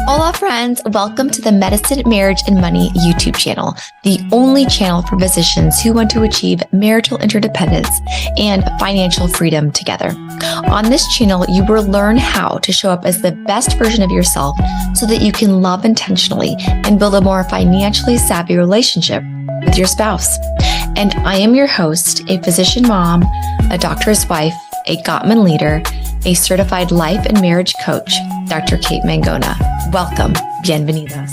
Hola friends, welcome to the Medicine, Marriage, and Money YouTube channel, the only channel for physicians who want to achieve marital interdependence and financial freedom together. On this channel, you will learn how to show up as the best version of yourself so that you can love intentionally and build a more financially savvy relationship with your spouse. And I am your host, a physician mom, a doctor's wife, a Gottman leader, a certified life and marriage coach, Dr. Kate Mangona. Welcome. Bienvenidos.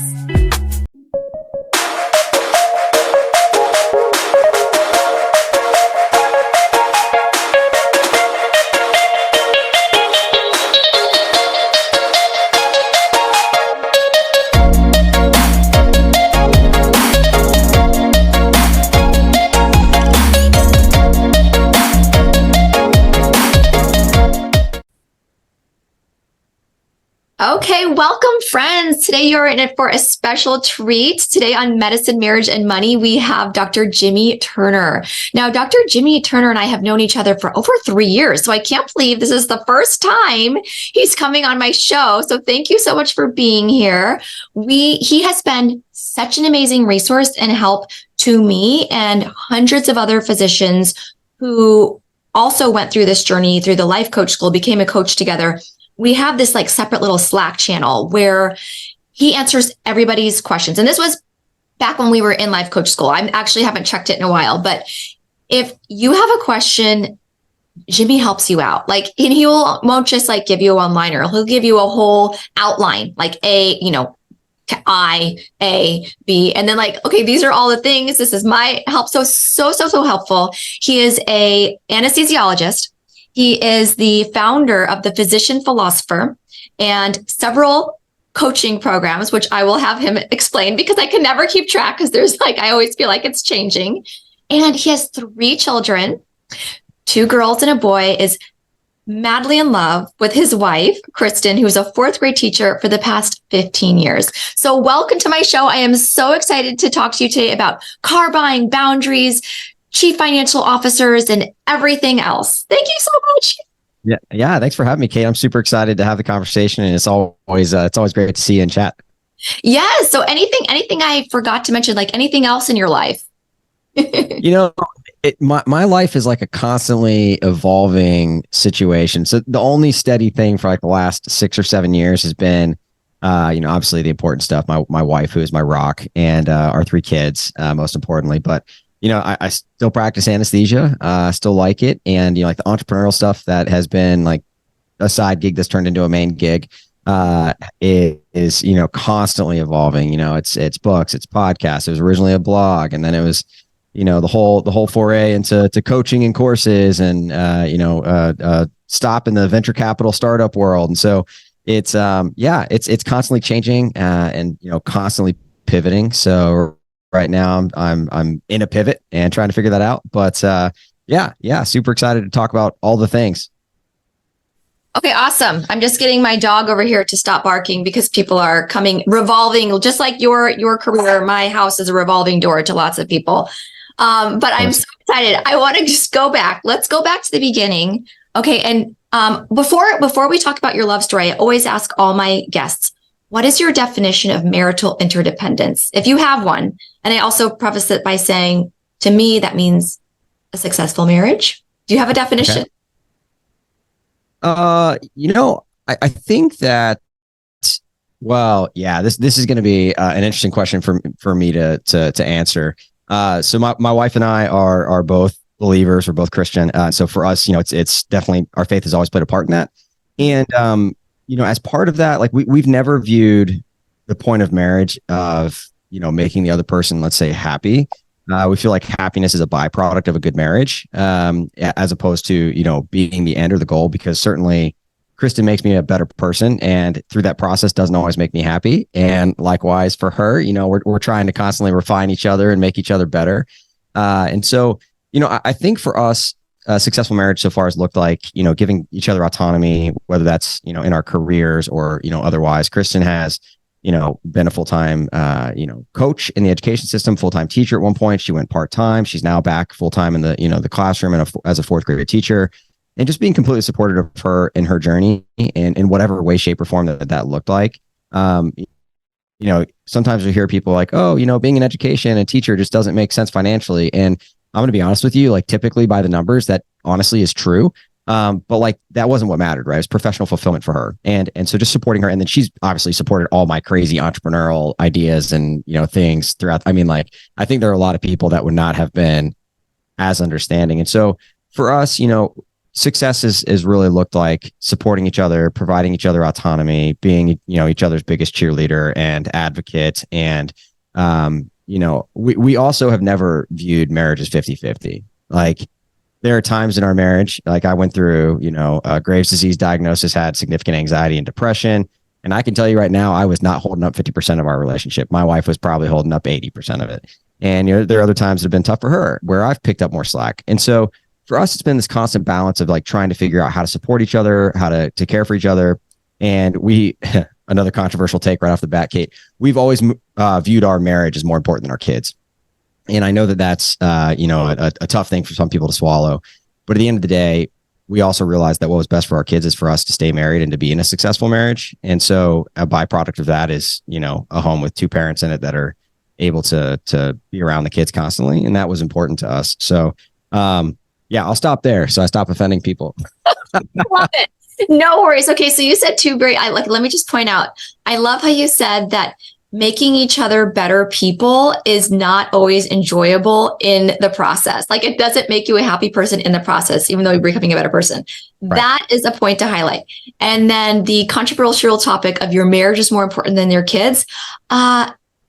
Okay, welcome friends. Today you're in it for a special treat. Today on Medicine, Marriage, and Money, we have Dr. Jimmy Turner. Now, Dr. Jimmy Turner and I have known each other for over 3 years, so I can't believe this is the first time he's coming on my show. So thank you so much for being here. He has been such an amazing resource and help to me and hundreds of other physicians who also went through this journey through the Life Coach School, became a coach together. We have this like separate little Slack channel where he answers everybody's questions. And this was back when we were in Life Coach School. I actually haven't checked it in a while, but if you have a question, Jimmy helps you out. Like, and he won't just like give you a one-liner. He'll give you a whole outline, like I, A, B, and then like, okay, these are all the things. This is my help. So helpful. He is a anesthesiologist. He is the founder of the Physician Philosopher and several coaching programs, which I will have him explain because I can never keep track because there's like, I always feel like it's changing. And he has 3 children, 2 girls and a boy, is madly in love with his wife, Kristen, who's a 4th grade teacher for the past 15 years. So welcome to my show. I am so excited to talk to you today about car buying, boundaries, chief financial officers, and everything else. Thank you so much. Yeah. Thanks for having me, Kate. I'm super excited to have the conversation, and it's always great to see you and chat. Yes. So anything I forgot to mention, like anything else in your life? My life is like a constantly evolving situation. So the only steady thing for like the last 6 or 7 years has been, obviously the important stuff. My wife, who is my rock, and our 3 kids, most importantly, but. I still practice anesthesia. Still like it. And, like the entrepreneurial stuff that has been like a side gig that's turned into a main gig, it is, constantly evolving. It's books, it's podcasts. It was originally a blog. And then it was, the whole foray into coaching and courses and, stop in the venture capital startup world. And so it's constantly changing, and, constantly pivoting. So right now, I'm in a pivot and trying to figure that out. But super excited to talk about all the things. Okay, awesome. I'm just getting my dog over here to stop barking because people are revolving, just like your career. My house is a revolving door to lots of people. But I'm so excited. I want to just go back. Let's go back to the beginning. Okay, and before we talk about your love story, I always ask all my guests, what is your definition of marital interdependence, if you have one? And I also preface it by saying, to me, that means a successful marriage. Do you have a definition? Okay. I think that, this is going to be an interesting question for me to answer. So my wife and I are both believers. We're both Christian. So for us, it's definitely, our faith has always played a part in that. And, as part of that, like we've never viewed the point of marriage of, making the other person, let's say, happy. We feel like happiness is a byproduct of a good marriage, as opposed to, being the end or the goal, because certainly Kristen makes me a better person, and through that process doesn't always make me happy. And likewise for her, we're trying to constantly refine each other and make each other better. And so, I think for us, a successful marriage so far has looked like, giving each other autonomy, whether that's, in our careers or, otherwise. Kristen has, been a full-time, coach in the education system, full-time teacher at one point. She went part-time. She's now back full-time in the, the classroom and as a 4th grade teacher, and just being completely supportive of her in her journey and in whatever way, shape or form that looked like. Sometimes we hear people like, oh, being in education and teacher just doesn't make sense financially. And I'm going to be honest with you, like typically by the numbers, that honestly is true. But like that wasn't what mattered, right? It was professional fulfillment for her. And so just supporting her. And then she's obviously supported all my crazy entrepreneurial ideas and, things throughout. I mean, like, I think there are a lot of people that would not have been as understanding. And so for us, success is really looked like supporting each other, providing each other autonomy, being, each other's biggest cheerleader and advocate. And, we also have never viewed marriage as 50-50. Like there are times in our marriage, like I went through, a Graves' disease diagnosis, had significant anxiety and depression. And I can tell you right now, I was not holding up 50% of our relationship. My wife was probably holding up 80% of it. And there are other times that have been tough for her where I've picked up more slack. And so for us, it's been this constant balance of like trying to figure out how to support each other, how to care for each other. And we, another controversial take right off the bat, Kate, we've always viewed our marriage as more important than our kids. And I know that that's, a tough thing for some people to swallow. But at the end of the day, we also realized that what was best for our kids is for us to stay married and to be in a successful marriage. And so a byproduct of that is, a home with two parents in it that are able to be around the kids constantly. And that was important to us. So, yeah, I'll stop there. So I stop offending people. Love it. No worries. Okay. So you said let me just point out, I love how you said that making each other better people is not always enjoyable in the process. Like it doesn't make you a happy person in the process, even though you're becoming a better person. Right. That is a point to highlight. And then the controversial topic of your marriage is more important than your kids.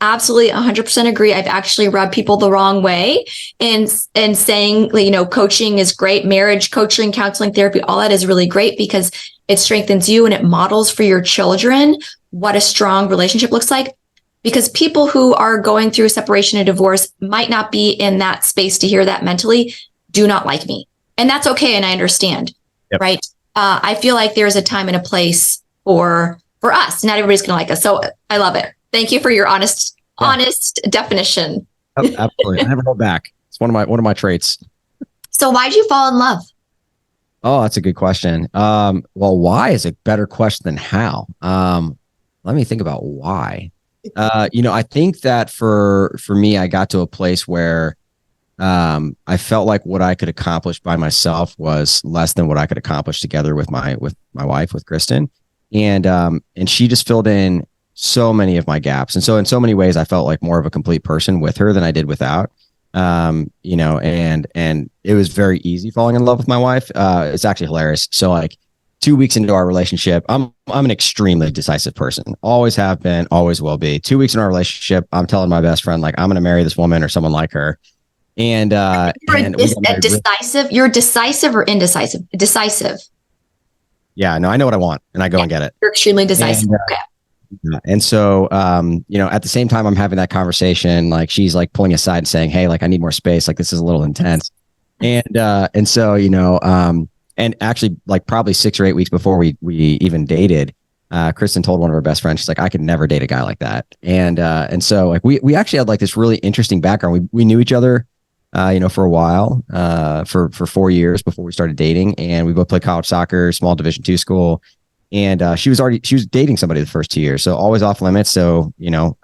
Absolutely 100% agree. I've actually rubbed people the wrong way in saying, coaching is great. Marriage coaching, counseling, therapy, all that is really great because it strengthens you and it models for your children what a strong relationship looks like. Because people who are going through separation and divorce might not be in that space to hear that mentally, do not like me. And that's okay. And I understand, yep. Right? I feel like there's a time and a place for us. Not everybody's going to like us. So I love it. Thank you for your honest definition. Absolutely. I never hold back. It's one of my traits. So why'd you fall in love? Oh, that's a good question. Well, why is a better question than how? Let me think about why. I think that for me, I got to a place where I felt like what I could accomplish by myself was less than what I could accomplish together with my wife, with Kristen. And she just filled in so many of my gaps. And so in so many ways, I felt like more of a complete person with her than I did without, and it was very easy falling in love with my wife. It's actually hilarious. So like 2 weeks into our relationship, I'm an extremely decisive person. Always have been, always will be. 2 weeks in our relationship, I'm telling my best friend, like, I'm going to marry this woman or someone like her. And, decisive. You're decisive or indecisive? Decisive. Yeah, no, I know what I want and I go and get it. You're extremely decisive. Okay. And so, at the same time, I'm having that conversation, like she's like pulling aside and saying, hey, like I need more space. Like this is a little intense. And so, and actually like probably 6 or 8 weeks before we even dated, Kristen told one of her best friends, she's like, I could never date a guy like that. And so like, we actually had like this really interesting background. We knew each other, for a while, for 4 years before we started dating, and we both played college soccer, small Division II school. And she was dating somebody the first 2 years. So always off limits. So,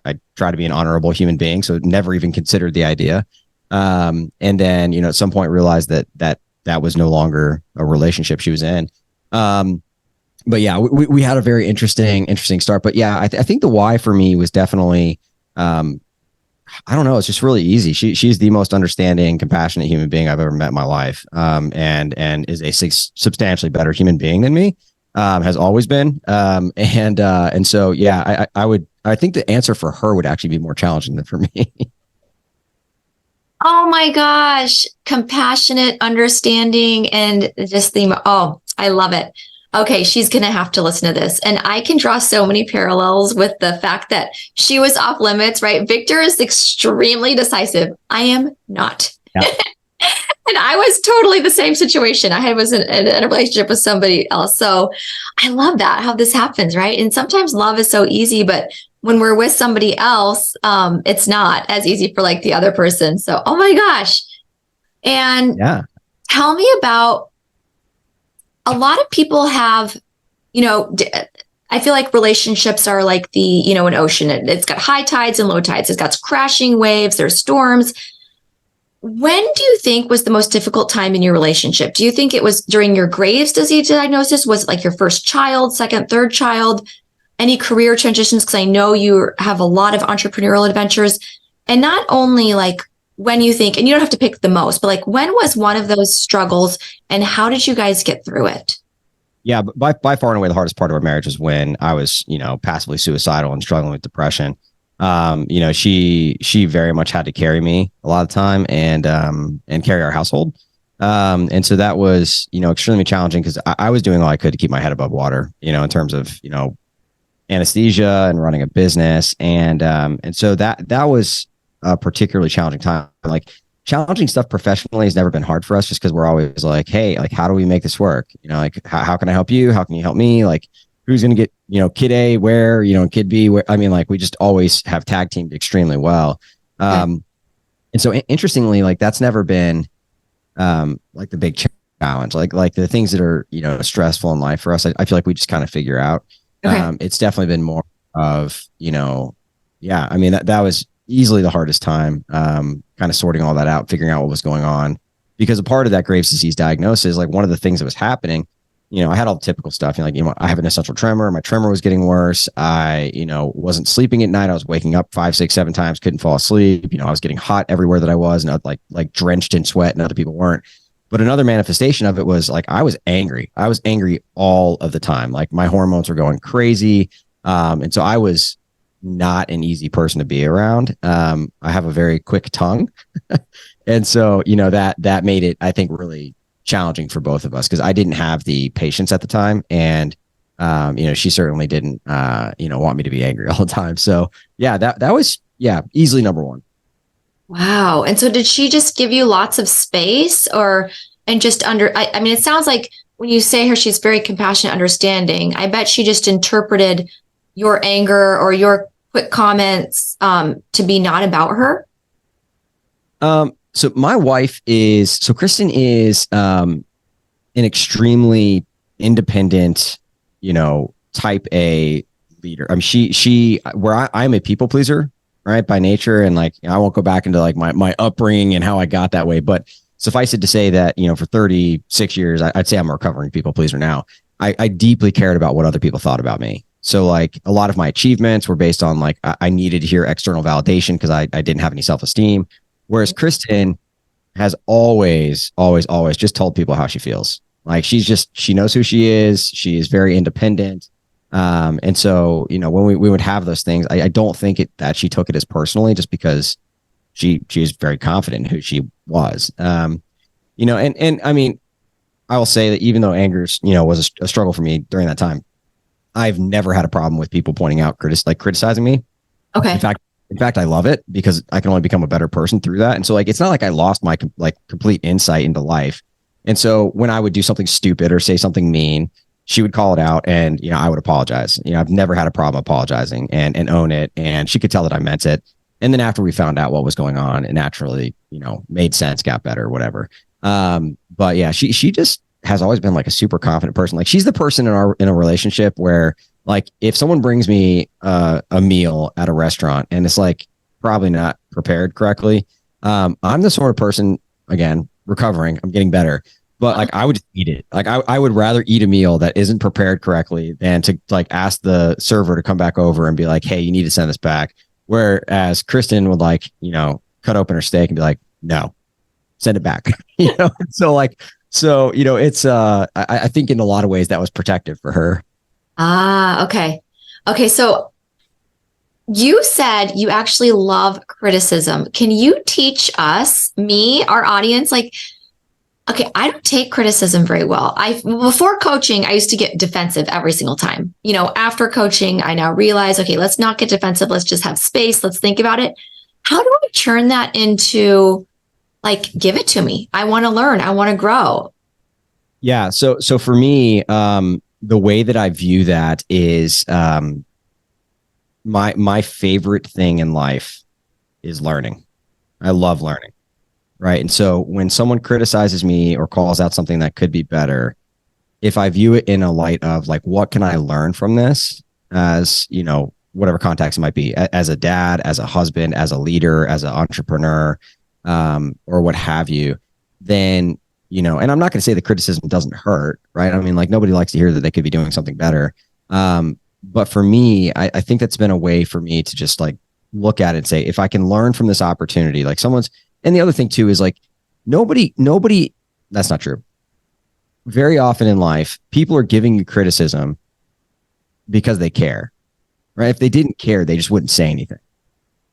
I try to be an honorable human being. So never even considered the idea. And then, at some point realized that was no longer a relationship she was in. But yeah, we had a very interesting start. But yeah, I think the why for me was definitely, I don't know. It's just really easy. She's the most understanding, compassionate human being I've ever met in my life. And is a substantially better human being than me. Has always been. And so, yeah, I think the answer for her would actually be more challenging than for me. Oh my gosh. Compassionate, understanding, and just I love it. Okay. She's going to have to listen to this. And I can draw so many parallels with the fact that she was off limits, right? Victor is extremely decisive. I am not. Yeah. And I was totally the same situation. I was in a relationship with somebody else. So I love that, how this happens, right? And sometimes love is so easy, but when we're with somebody else, it's not as easy for like the other person. So, oh my gosh. And yeah, tell me about, a lot of people have, I feel like relationships are like an ocean. It's got high tides and low tides. It's got crashing waves. There's storms. When do you think was the most difficult time in your relationship? Do you think it was during your Graves' disease diagnosis? Was it like your first child, second, third child? Any career transitions? Because I know you have a lot of entrepreneurial adventures. And not only like when you think, and you don't have to pick the most, but like when was one of those struggles and how did you guys get through it? Yeah, but by far and away, the hardest part of our marriage was when I was, passively suicidal and struggling with depression. She very much had to carry me a lot of the time and carry our household. And so that was, extremely challenging because I was doing all I could to keep my head above water, in terms of, anesthesia and running a business. And so that was a particularly challenging time. Like challenging stuff professionally has never been hard for us just because we're always like, hey, like, how do we make this work? Like, how can I help you? How can you help me? Like, who's going to get, kid A where, kid B where? I mean, like, we just always have tag teamed extremely well. And so interestingly, like, that's never been like the big challenge, like the things that are, stressful in life for us. I feel like we just kind of figure out. Okay. It's definitely been more of, yeah, I mean, that was easily the hardest time, kind of sorting all that out, figuring out what was going on, because a part of that Graves' disease diagnosis, like one of the things that was happening, I had all the typical stuff, I have an essential tremor. My tremor was getting worse. I, wasn't sleeping at night. I was waking up 5, 6, 7 times, couldn't fall asleep. I was getting hot everywhere that I was, and like drenched in sweat, and other people weren't. But another manifestation of it was like, I was angry. I was angry all of the time. Like my hormones were going crazy. And so I was not an easy person to be around. I have a very quick tongue. And so, that made it, I think, really challenging for both of us because I didn't have the patience at the time. And, she certainly didn't, want me to be angry all the time. So yeah, that was, easily number one. Wow. And so did she just give you lots of space and just I mean, it sounds like when you say her, she's very compassionate, understanding. I bet she just interpreted your anger or your quick comments to be not about her. So Kristen is an extremely independent, type A leader. I mean, I'm a people pleaser, right, by nature, and like I won't go back into like my upbringing and how I got that way, but suffice it to say that for 36 years, I'd say I'm a recovering people pleaser now. I deeply cared about what other people thought about me. So like a lot of my achievements were based on like I needed to hear external validation because I didn't have any self-esteem. Whereas Kristen has always just told people how she feels. Like she knows who she is. She is very independent. And so, when we would have those things, I don't think that she took it as personally just because she is very confident in who she was. And I mean, I will say that even though anger's, was a struggle for me during that time, I've never had a problem with people pointing out criticizing me. Okay. In fact, I love it because I can only become a better person through that. And so like, it's not like I lost my complete insight into life. And so when I would do something stupid or say something mean, she would call it out and, I would apologize. I've never had a problem apologizing and own it. And she could tell that I meant it. And then after we found out what was going on, it naturally, made sense, got better, whatever. But yeah, she just has always been like a super confident person. Like she's the person in a relationship where like if someone brings me a meal at a restaurant and it's like probably not prepared correctly, I'm the sort of person, again, recovering, I'm getting better, but like I would just eat it. Like I would rather eat a meal that isn't prepared correctly than to like ask the server to come back over and be like, hey, you need to send this back. Whereas Kristen would like, cut open her steak and be like, no, send it back. So it's I think in a lot of ways that was protective for her. Ah, okay. Okay. So you said you actually love criticism. Can you teach us, our audience, like, okay, I don't take criticism very well. Before coaching, I used to get defensive every single time. After coaching, I now realize, okay, let's not get defensive. Let's just have space. Let's think about it. How do I turn that into like, give it to me? I want to learn. I want to grow. Yeah. So for me, the way that I view that is my favorite thing in life is learning. I love learning. Right. And so when someone criticizes me or calls out something that could be better, if I view it in a light of like, what can I learn from this as, whatever context it might be, as a dad, as a husband, as a leader, as an entrepreneur, or what have you, then, and I'm not going to say the criticism doesn't hurt, right? I mean, like nobody likes to hear that they could be doing something better. But for me, I think that's been a way for me to just like look at it and say, if I can learn from this opportunity, like and the other thing too is like nobody, that's not true. Very often in life, people are giving you criticism because they care, right? If they didn't care, they just wouldn't say anything,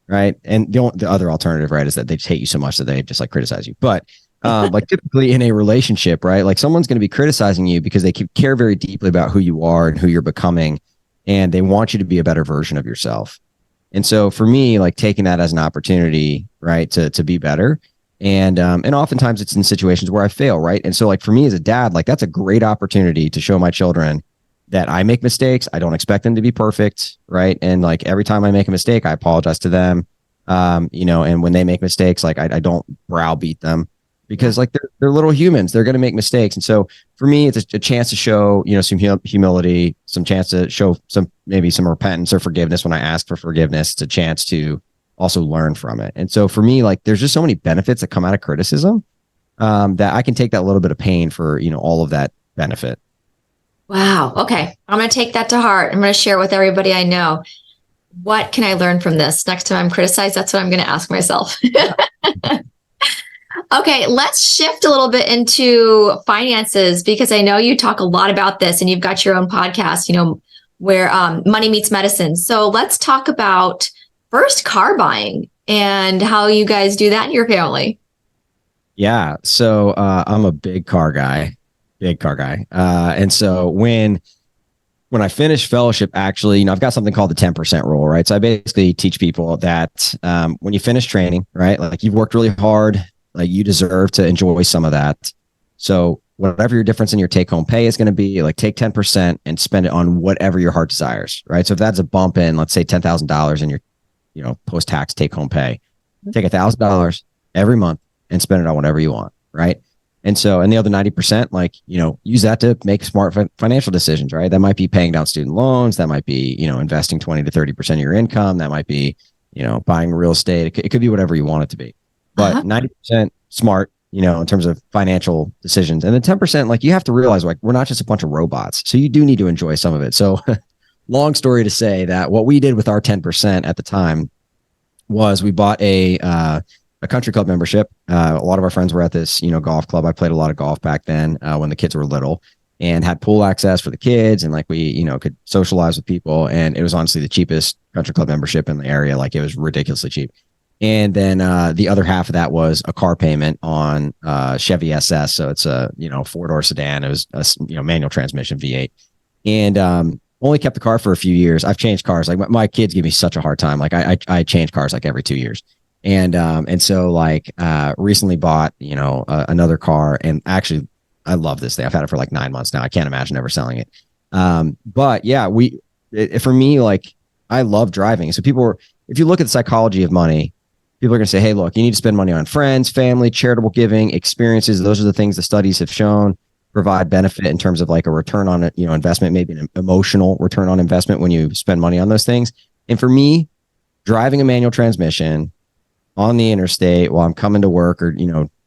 right? And the other alternative, right, is that they just hate you so much that they just like criticize you. But like typically in a relationship, right, like someone's going to be criticizing you because they care very deeply about who you are and who you're becoming, and they want you to be a better version of yourself. And so for me, like taking that as an opportunity, right, to be better. And oftentimes it's in situations where I fail, right? And so like for me as a dad, like that's a great opportunity to show my children that I make mistakes. I don't expect them to be perfect, right? And like every time I make a mistake, I apologize to them. And when they make mistakes, like I don't browbeat them because like they're little humans. They're going to make mistakes. And so for me, it's a chance to show, some humility, some chance to show maybe some repentance or forgiveness when I ask for forgiveness. It's a chance to also learn from it. And so for me, like there's just so many benefits that come out of criticism that I can take that little bit of pain for, all of that benefit. Wow. Okay. I'm going to take that to heart. I'm going to share with everybody I know. What can I learn from this? Next time I'm criticized, that's what I'm going to ask myself. Okay, let's shift a little bit into finances because I know you talk a lot about this and you've got your own podcast, where money meets medicine. So let's talk about first car buying and how you guys do that in your family. Yeah. So I'm a big car guy. And so when I finish fellowship, actually, I've got something called the 10% rule, right? So I basically teach people that when you finish training, right, like you've worked really hard, like you deserve to enjoy some of that. So whatever your difference in your take home pay is going to be, like take 10% and spend it on whatever your heart desires, right? So if that's a bump in, let's say $10,000 in your post-tax take home pay, take $1,000 every month and spend it on whatever you want, right? And the other 90%, like, use that to make smart financial decisions, right? That might be paying down student loans. That might be, investing 20 to 30% of your income. That might be, buying real estate. It could be whatever you want it to be, but 90% smart, in terms of financial decisions. And the 10%, like you have to realize, like, we're not just a bunch of robots. So you do need to enjoy some of it. So long story to say that what we did with our 10% at the time was we bought a country club membership. A lot of our friends were at this, golf club. I played a lot of golf back then when the kids were little and had pool access for the kids. And like we, could socialize with people. And it was honestly the cheapest country club membership in the area. Like it was ridiculously cheap. And then the other half of that was a car payment on Chevy SS. So it's a, 4-door sedan. It was a, manual transmission V8. And only kept the car for a few years. I've changed cars. Like my kids give me such a hard time. Like I change cars like every 2 years. And so like recently bought, another car, and actually I love this thing. I've had it for like 9 months now. I can't imagine ever selling it. But yeah, for me, like I love driving. So if you look at the psychology of money, people are going to say, hey, look, you need to spend money on friends, family, charitable giving, experiences. Those are the things the studies have shown provide benefit in terms of like a return on investment, maybe an emotional return on investment when you spend money on those things. And for me, driving a manual transmission on the interstate while I'm coming to work or,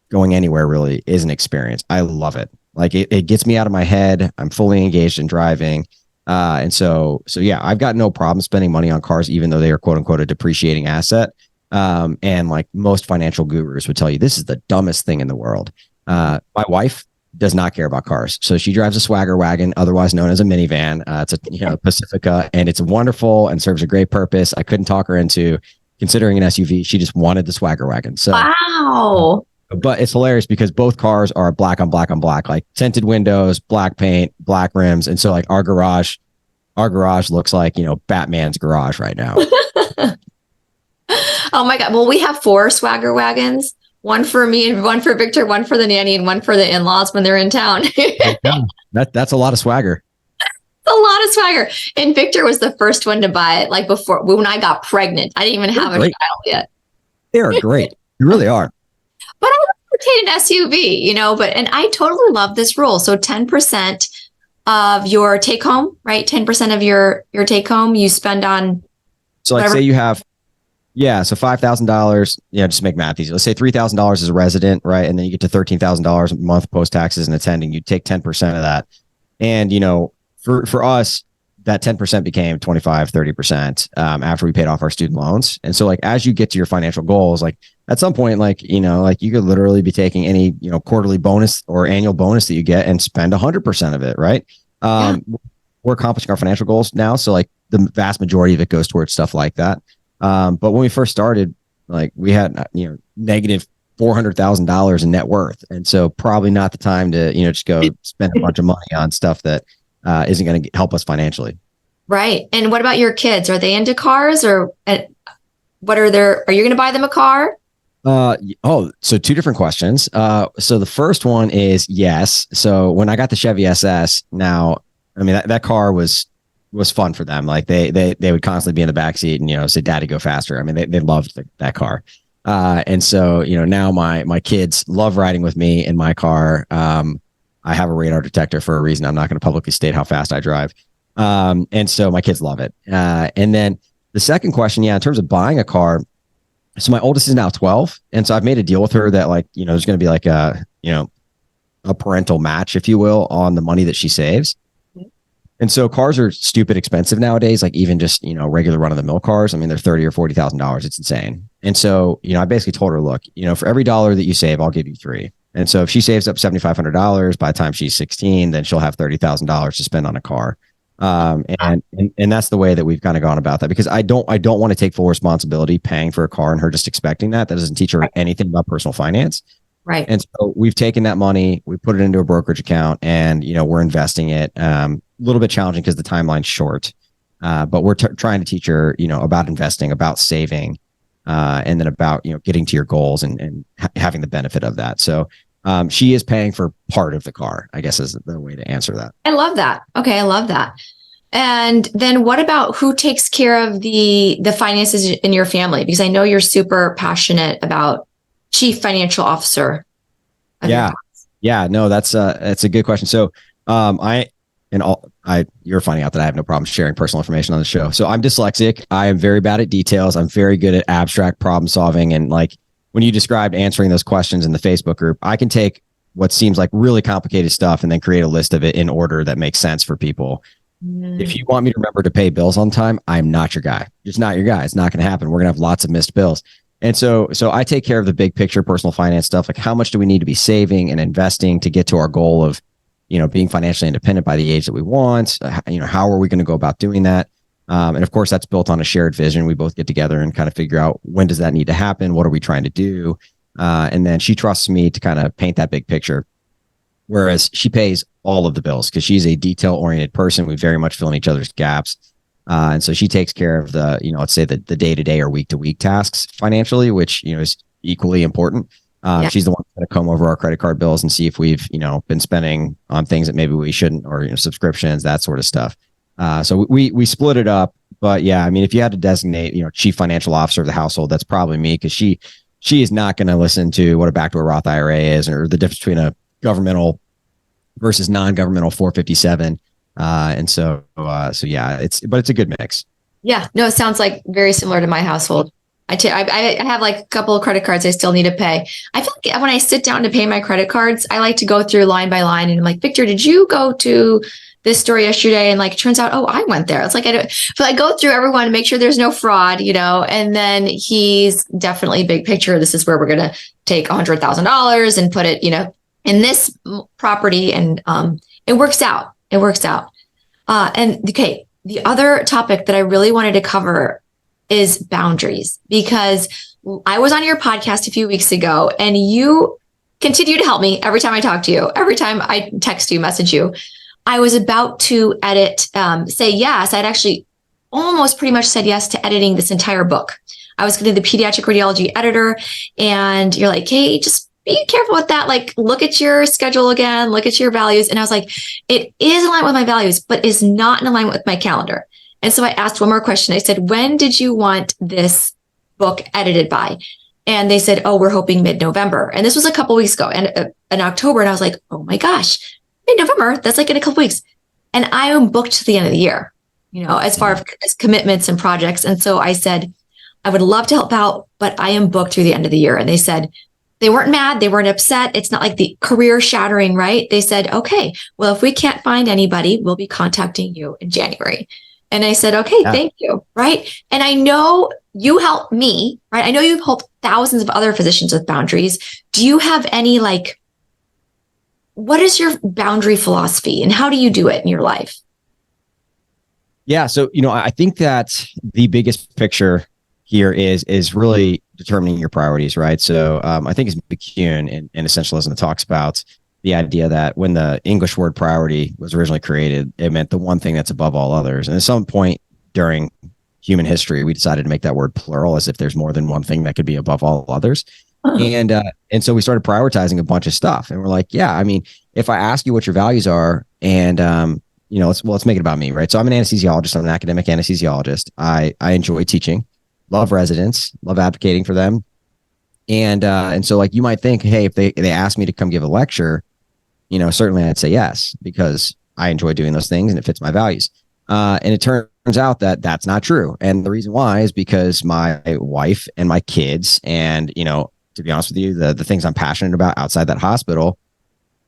going anywhere really is an experience. I love it. Like it gets me out of my head. I'm fully engaged in driving. And so yeah, I've got no problem spending money on cars, even though they are quote unquote a depreciating asset. And like most financial gurus would tell you, this is the dumbest thing in the world. My wife does not care about cars. So she drives a swagger wagon, otherwise known as a minivan. It's a Pacifica, and it's wonderful and serves a great purpose. I couldn't talk her into considering an SUV. She just wanted the swagger wagon. So wow. But it's hilarious because both cars are black on black on black, like tinted windows, black paint, black rims. And so like our garage looks like, Batman's garage right now. Oh my God. Well, we have 4 swagger wagons, one for me and one for Victor, one for the nanny and one for the in-laws when they're in town. That's a lot of swagger. A lot of swagger. And Victor was the first one to buy it, like before when I got pregnant. I didn't even have a child yet. They are great. They really are. But I would rotate an SUV, and I totally love this rule. So 10% of your take home, right? 10% of your take home you spend on So like whatever. say you have, yeah, so $5,000, just to make math easy. Let's say $3,000 as a resident, right? And then you get to $13,000 a month post taxes and attending. You take 10% of that. And, for us, that 10% became 25, 30% after we paid off our student loans. And so like, as you get to your financial goals, like at some point, like, like you could literally be taking any, quarterly bonus or annual bonus that you get and spend 100% of it. Right. Yeah. We're accomplishing our financial goals now. So like the vast majority of it goes towards stuff like that. But when we first started, like we had, negative $400,000 in net worth. And so probably not the time to, just go spend a bunch of money on stuff that isn't going to help us financially. Right. And what about your kids? Are they into cars, or are you going to buy them a car? So two different questions. So the first one is yes. So when I got the Chevy SS, now, I mean, that car was fun for them. Like they would constantly be in the backseat and, say, "Daddy, go faster." I mean, they loved that car. And so, now my kids love riding with me in my car. I have a radar detector for a reason. I'm not going to publicly state how fast I drive. And so my kids love it. And then the second question, in terms of buying a car. So my oldest is now 12. And so I've made a deal with her that like, there's going to be like a parental match, if you will, on the money that she saves. And so cars are stupid expensive nowadays, like even just, regular run of the mill cars. I mean, they're $30,000 or $40,000. It's insane. And so, I basically told her, look, for every dollar that you save, I'll give you $3. And so if she saves up $7,500 by the time she's 16, then she'll have $30,000 to spend on a car. And that's the way that we've kind of gone about that, because I don't want to take full responsibility paying for a car and her just expecting that. That doesn't teach her anything about personal finance. Right. And so we've taken that money, we put it into a brokerage account, and, we're investing it. A little bit challenging because the timeline's short, but we're trying to teach her, about investing, about saving, and then about, getting to your goals and having the benefit of that. So she is paying for part of the car, I guess, is the way to answer that. I love that. Okay. I love that. And then what about who takes care of the finances in your family? Because I know you're super passionate about chief financial officer. Yeah, no, that's a good question. So, you're finding out that I have no problem sharing personal information on the show. So I'm dyslexic. I am very bad at details. I'm very good at abstract problem solving. And like when you described answering those questions in the Facebook group, I can take what seems like really complicated stuff and then create a list of it in order that makes sense for people. If you want me to remember to pay bills on time, I'm not your guy. Just not your guy. It's not going to happen. We're going to have lots of missed bills. And so I take care of the big picture personal finance stuff. Like how much do we need to be saving and investing to get to our goal of, being financially independent by the age that we want? How are we going to go about doing that? And of course, that's built on a shared vision. We both get together and kind of figure out, when does that need to happen? What are we trying to do? And then she trusts me to kind of paint that big picture. Whereas she pays all of the bills because she's a detail-oriented person. We very much fill in each other's gaps. And so she takes care of the, let's say the day-to-day or week-to-week tasks financially, which, is equally important. She's the one that's going to comb over our credit card bills and see if we've, been spending on things that maybe we shouldn't, or, subscriptions, that sort of stuff. So we split it up. But yeah, I mean, if you had to designate, chief financial officer of the household, that's probably me, because she is not going to listen to what a backdoor Roth IRA is, or the difference between a governmental versus non-governmental 457. And so yeah, it's a good mix. Yeah, no, it sounds like very similar to my household. I have like a couple of credit cards I still need to pay. I feel like when I sit down to pay my credit cards, I like to go through line by line, and I'm like, Victor, did you go to this store yesterday? And like, it turns out, oh, I went there. It's like, I go through everyone to make sure there's no fraud, and then he's definitely big picture. This is where we're going to take $100,000 and put it, in this property. And it works out. It works out. And okay, the other topic that I really wanted to cover is boundaries, because I was on your podcast a few weeks ago and you continue to help me every time I talk to you, every time I text you, message you. I was about to say yes. I'd actually almost pretty much said yes to editing this entire book. I was going to be the pediatric radiology editor, and you're like, hey, just be careful with that. Like, look at your schedule again, look at your values. And I was like, it is in line with my values, but is not in alignment with my calendar. And so I asked one more question. I said, when did you want this book edited by? And they said, oh, we're hoping mid-November. And this was a couple weeks ago, and in October. And I was like, oh my gosh, mid-November, that's like in a couple weeks. And I am booked to the end of the year, as far as commitments and projects. And so I said, I would love to help out, but I am booked through the end of the year. And they said, they weren't mad. They weren't upset. It's not like the career shattering, right? They said, okay, well, if we can't find anybody, we'll be contacting you in January. And I said, okay, thank you. Right. And I know you helped me, right? I know you've helped thousands of other physicians with boundaries. Do you have any, what is your boundary philosophy and how do you do it in your life? Yeah. So, I think that the biggest picture here is really determining your priorities, right? So I think it's McCune in Essentialism that talks about the idea that when the English word priority was originally created, it meant the one thing that's above all others. And at some point during human history, we decided to make that word plural, as if there's more than one thing that could be above all others. And so we started prioritizing a bunch of stuff, and we're like, yeah, I mean, if I ask you what your values are, and let's make it about me, right? So I'm an anesthesiologist. I'm an academic anesthesiologist. I enjoy teaching, love residents, love advocating for them. And so you might think, hey, if they ask me to come give a lecture, certainly I'd say yes, because I enjoy doing those things and it fits my values. And it turns out that that's not true. And the reason why is because my wife and my kids and, to be honest with you, the things I'm passionate about outside that hospital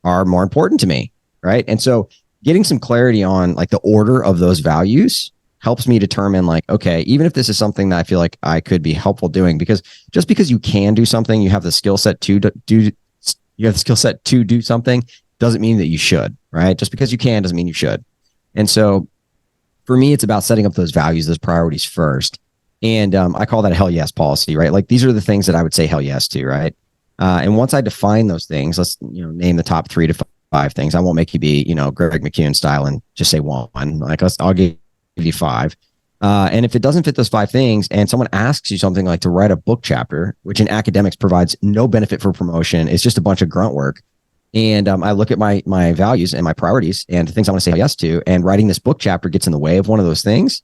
are more important to me. Right. And so getting some clarity on the order of those values helps me determine okay, even if this is something that I feel like I could be helpful doing, because just because you can do something, you have the skill set to do something, doesn't mean that you should, right? Just because you can doesn't mean you should. And so for me, it's about setting up those values, those priorities first. And I call that a hell yes policy, right? These are the things that I would say hell yes to, right? And once I define those things, let's name the top 3 to 5 things. I won't make you be Greg McCune style and just say one. I'll give you 5. And if it doesn't fit those 5 things, and someone asks you something like to write a book chapter, which in academics provides no benefit for promotion, it's just a bunch of grunt work. And I look at my values and my priorities and the things I want to say yes to, and writing this book chapter gets in the way of one of those things,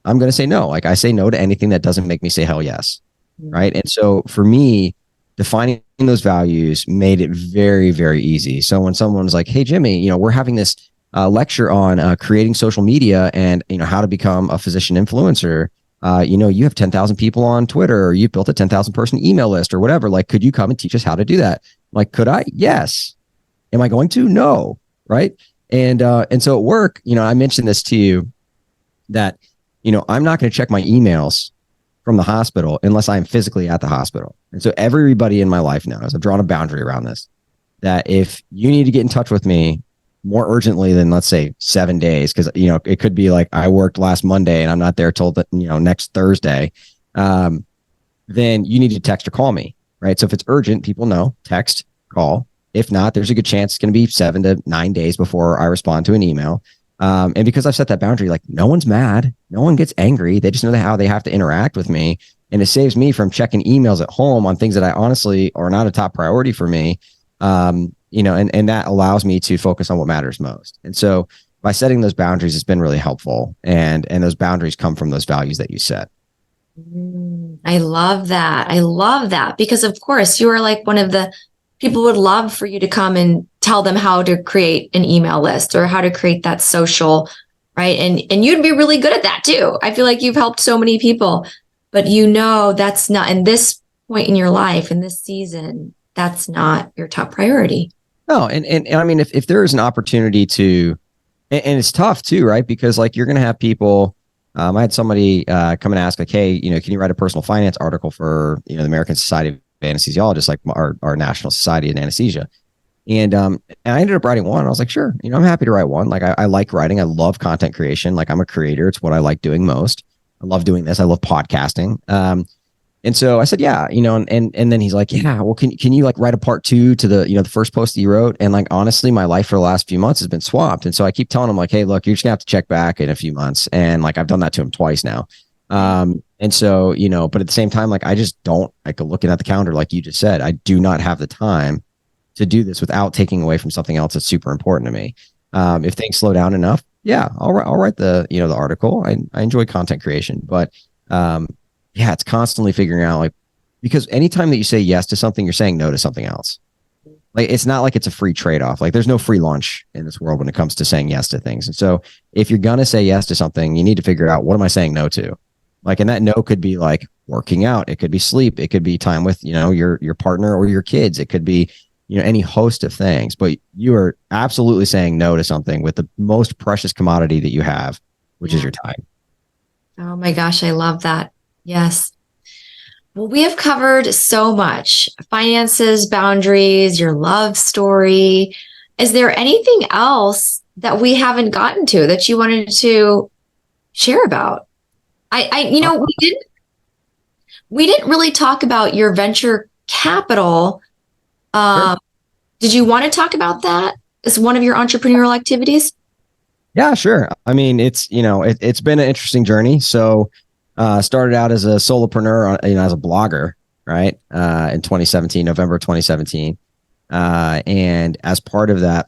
I'm going to say no. I say no to anything that doesn't make me say hell yes. Right. And so for me, defining those values made it very, very easy. So when someone's like, hey, Jimmy, we're having this lecture on creating social media and, how to become a physician influencer. You have 10,000 people on Twitter, or you've built a 10,000 person email list or whatever. Could you come and teach us how to do that? Could I? Yes. Am I going to? No. Right. And so at work, I mentioned this to you that, I'm not going to check my emails from the hospital unless I'm physically at the hospital. And so everybody in my life knows, I've drawn a boundary around this, that if you need to get in touch with me more urgently than, let's say, 7 days, because, it could be I worked last Monday and I'm not there till next Thursday, then you need to text or call me. Right. So if it's urgent, people know, text, call. If not, there's a good chance it's going to be 7 to 9 days before I respond to an email. And because I've set that boundary, no one's mad, no one gets angry. They just know how they have to interact with me. And it saves me from checking emails at home on things that I honestly are not a top priority for me. And that allows me to focus on what matters most. And so by setting those boundaries, it's been really helpful. And those boundaries come from those values that you set. I love that. I love that, because of course you are one of the people would love for you to come and tell them how to create an email list or how to create that social, right? And you'd be really good at that too. I feel like you've helped so many people, but that's not, in this point in your life, in this season, that's not your top priority. No. And I mean, if there is an opportunity to, and it's tough too, right? Because you're going to have people, I had somebody come and ask hey, can you write a personal finance article for, the American Society of Anesthesiologists, our national society in anesthesia. And I ended up writing one. I was like, sure, I'm happy to write one. I like writing. I love content creation. I'm a creator. It's what I like doing most. I love doing this. I love podcasting. And so I said, yeah, and then he's like, yeah, well, can you write a part 2 to the, the first post that you wrote? And honestly, my life for the last few months has been swamped. And so I keep telling him hey, look, you're just gonna have to check back in a few months. And I've done that to him twice now. And so, but at the same time, I just don't looking at the calendar, like you just said, I do not have the time to do this without taking away from something else that's super important to me. If things slow down enough, yeah, I'll write the, the article. I enjoy content creation, but, yeah, it's constantly figuring out because anytime that you say yes to something, you're saying no to something else. like, it's not like it's a free trade-off. Like there's no free lunch in this world when it comes to saying yes to things. And so if you're going to say yes to something, you need to figure out, what am I saying no to? Like, and that no could be like working out. It could be sleep. It could be time with, your partner or your kids. It could be, any host of things, but you are absolutely saying no to something with the most precious commodity that you have, which is your time. Oh my gosh, I love that. Yes. Well, we have covered so much: finances, boundaries, your love story. Is there anything else that we haven't gotten to that you wanted to share about? We didn't really talk about your venture capital. Sure. Did you want to talk about that as one of your entrepreneurial activities? Yeah, sure. I mean, it's been an interesting journey. So, started out as a solopreneur, as a blogger, right? In 2017, November 2017. And as part of that,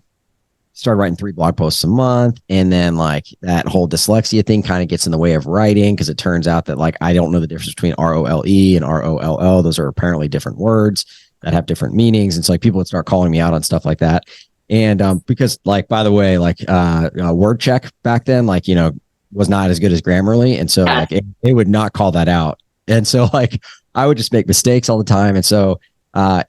started writing 3 blog posts a month. And then like that whole dyslexia thing kind of gets in the way of writing, because it turns out that like I don't know the difference between ROLE and ROLL. Those are apparently different words that have different meanings. And so like people would start calling me out on stuff like that. And because like, by the way, like word check back then, like, was not as good as Grammarly. And so like it would not call that out. And so like I would just make mistakes all the time. And so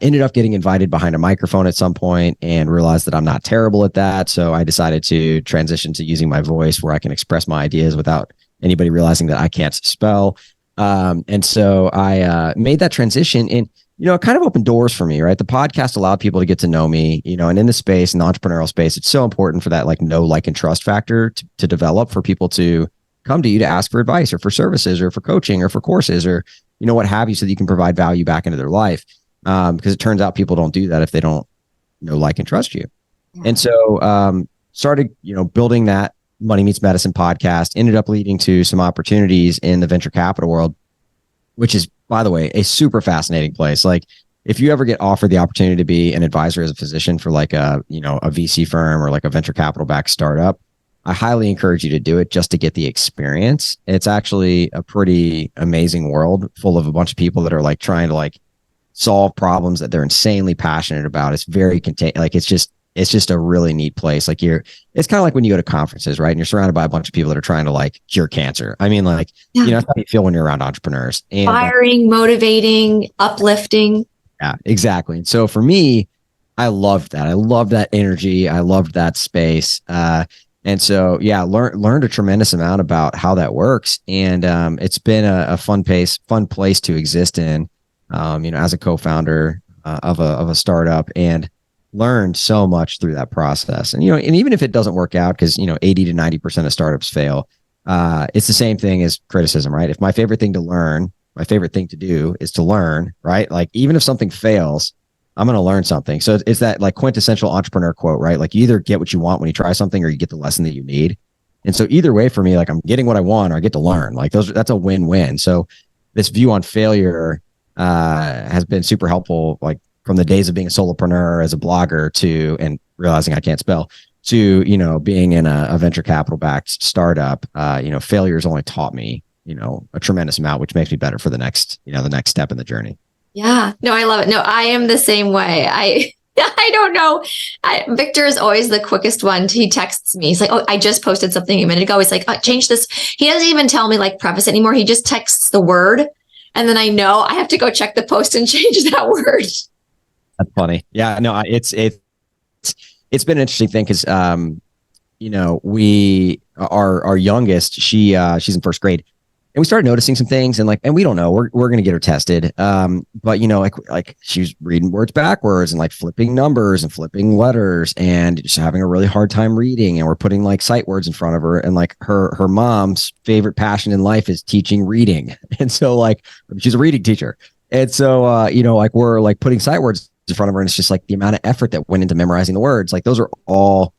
ended up getting invited behind a microphone at some point and realized that I'm not terrible at that. So I decided to transition to using my voice, where I can express my ideas without anybody realizing that I can't spell. And so I made that transition, and it kind of opened doors for me, right? The podcast allowed people to get to know me, and in the space, in the entrepreneurial space, it's so important for that like know, like, and trust factor to develop, for people to come to you to ask for advice or for services or for coaching or for courses or, what have you, so that you can provide value back into their life. Because it turns out people don't do that if they don't know, like, and trust you. Yeah. And so started, building that Money Meets Medicine podcast, ended up leading to some opportunities in the venture capital world, which is, by the way, a super fascinating place. Like if you ever get offered the opportunity to be an advisor as a physician for like a VC firm or like a venture capital backed startup, I highly encourage you to do it just to get the experience. It's actually a pretty amazing world full of a bunch of people that are like trying to like solve problems that they're insanely passionate about. It's very contained. Like it's just a really neat place. Like it's kind of like when you go to conferences, right? And you're surrounded by a bunch of people that are trying to like cure cancer. I mean, like, that's how you feel when you're around entrepreneurs. And inspiring, motivating, uplifting. Yeah, exactly. And so for me, I loved that. I loved that energy. I loved that space. And so, yeah, learned a tremendous amount about how that works. And it's been a fun place to exist in, as a co-founder of a startup, and learned so much through that process. And, and even if it doesn't work out, because, 80 to 90% of startups fail, it's the same thing as criticism, right? If my favorite thing to do is to learn, right? Like even if something fails, I'm going to learn something. So it's that like quintessential entrepreneur quote, right? Like you either get what you want when you try something, or you get the lesson that you need. And so either way for me, like I'm getting what I want, or I get to learn. Like that's a win-win. So this view on failure has been super helpful, like from the days of being a solopreneur as a blogger and realizing I can't spell, to, being in a venture capital backed startup. Failure has only taught me, a tremendous amount, which makes me better for the next step in the journey. Yeah, no, I love it. No, I am the same way. I don't know. Victor is always the quickest one. He texts me. He's like, "Oh, I just posted something a minute ago." He's like, "Change this." He doesn't even tell me like preface anymore. He just texts the word, and then I know I have to go check the post and change that word. That's funny. Yeah, no, it's been an interesting thing because our youngest, she's in first grade. And we started noticing some things, and we don't know, we're going to get her tested. But like she's reading words backwards and like flipping numbers and flipping letters and just having a really hard time reading. And we're putting like sight words in front of her. And like her mom's favorite passion in life is teaching reading. And so like she's a reading teacher. And so, like we're like putting sight words in front of her, and it's just like the amount of effort that went into memorizing the words. Like those are all,